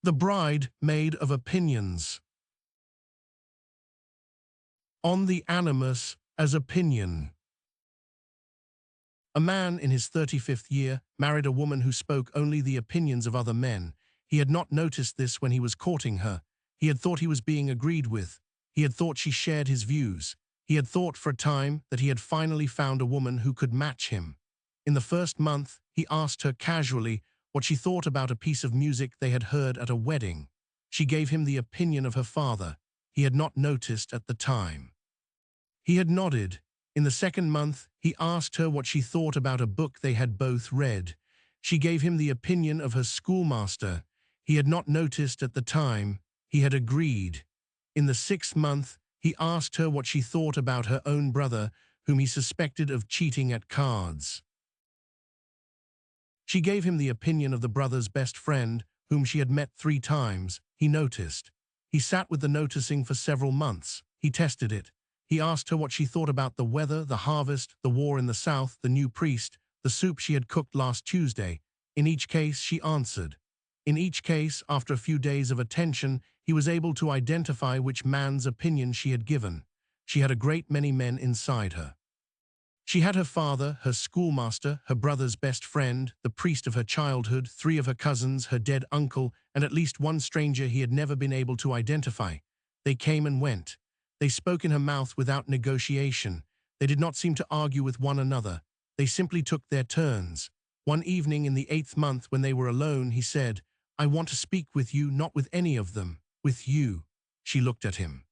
The bride made of opinions. On the animus as opinion. A man in his 35th year married a woman who spoke only the opinions of other men. He had not noticed this when he was courting her. He had thought he was being agreed with. He had thought she shared his views. He had thought for a time that he had finally found a woman who could match him. In the first month, he asked her casually what she thought about a piece of music they had heard at a wedding. She gave him the opinion of her father. He had not noticed at the time. He had nodded. In the second month, he asked her what she thought about a book they had both read. She gave him the opinion of her schoolmaster. He had not noticed at the time. He had agreed. In the sixth month, he asked her what she thought about her own brother, whom he suspected of cheating at cards. She gave him the opinion of the brother's best friend, whom she had met 3 times. He noticed. He sat with the noticing for several months. He tested it. He asked her what she thought about the weather, the harvest, the war in the south, the new priest, the soup she had cooked last Tuesday. In each case, she answered. In each case, after a few days of attention, he was able to identify which man's opinion she had given. She had a great many men inside her. She had her father, her schoolmaster, her brother's best friend, the priest of her childhood, 3 of her cousins, her dead uncle, and at least one stranger he had never been able to identify. They came and went. They spoke in her mouth without negotiation. They did not seem to argue with one another. They simply took their turns. One evening in the 8th month when they were alone, he said, "I want to speak with you, not with any of them, with you." She looked at him.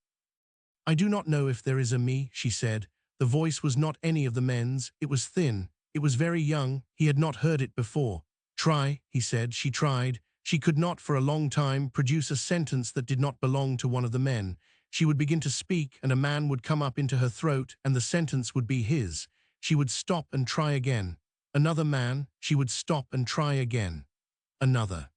"I do not know if there is a me," she said. The voice was not any of the men's. It was thin. It was very young. He had not heard it before. "Try," he said. She tried. She could not, for a long time, produce a sentence that did not belong to one of the men. She would begin to speak, and a man would come up into her throat, and the sentence would be his. She would stop and try again. Another man. She would stop and try again. Another.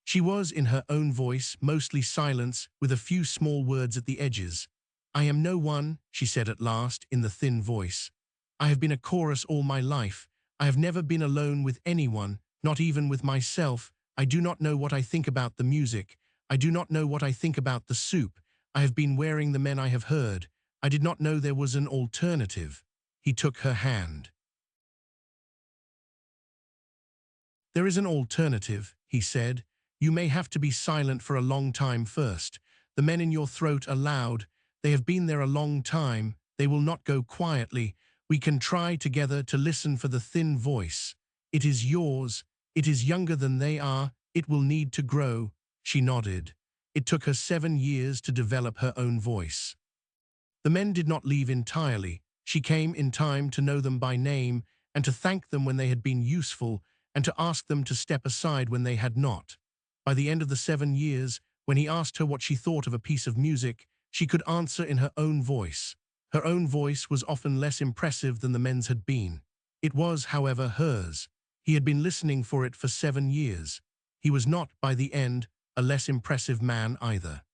She was, in her own voice, mostly silence, with a few small words at the edges. "I am no one," she said at last, in the thin voice. "I have been a chorus all my life. I have never been alone with anyone, not even with myself. I do not know what I think about the music. I do not know what I think about the soup. I have been wearing the men I have heard. I did not know there was an alternative." He took her hand. "There is an alternative," he said. "You may have to be silent for a long time first. The men in your throat are loud. They have been there a long time. They will not go quietly. We can try together to listen for the thin voice. It is yours. It is younger than they are. It will need to grow." She nodded. It took her 7 years to develop her own voice. The men did not leave entirely. She came in time to know them by name and to thank them when they had been useful and to ask them to step aside when they had not. By the end of the 7 years, when he asked her what she thought of a piece of music, she could answer in her own voice. Her own voice was often less impressive than the men's had been. It was, however, hers. He had been listening for it for 7 years. He was not, by the end, a less impressive man either.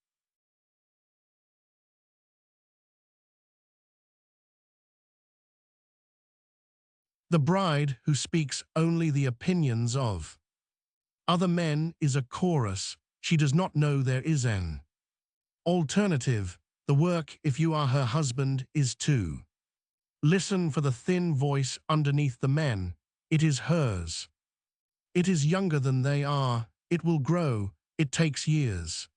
The bride who speaks only the opinions of other men is a chorus. She does not know there is an alternative. The work, if you are her husband, is to listen for the thin voice underneath the men. It is hers. It is younger than they are. It will grow. It takes years.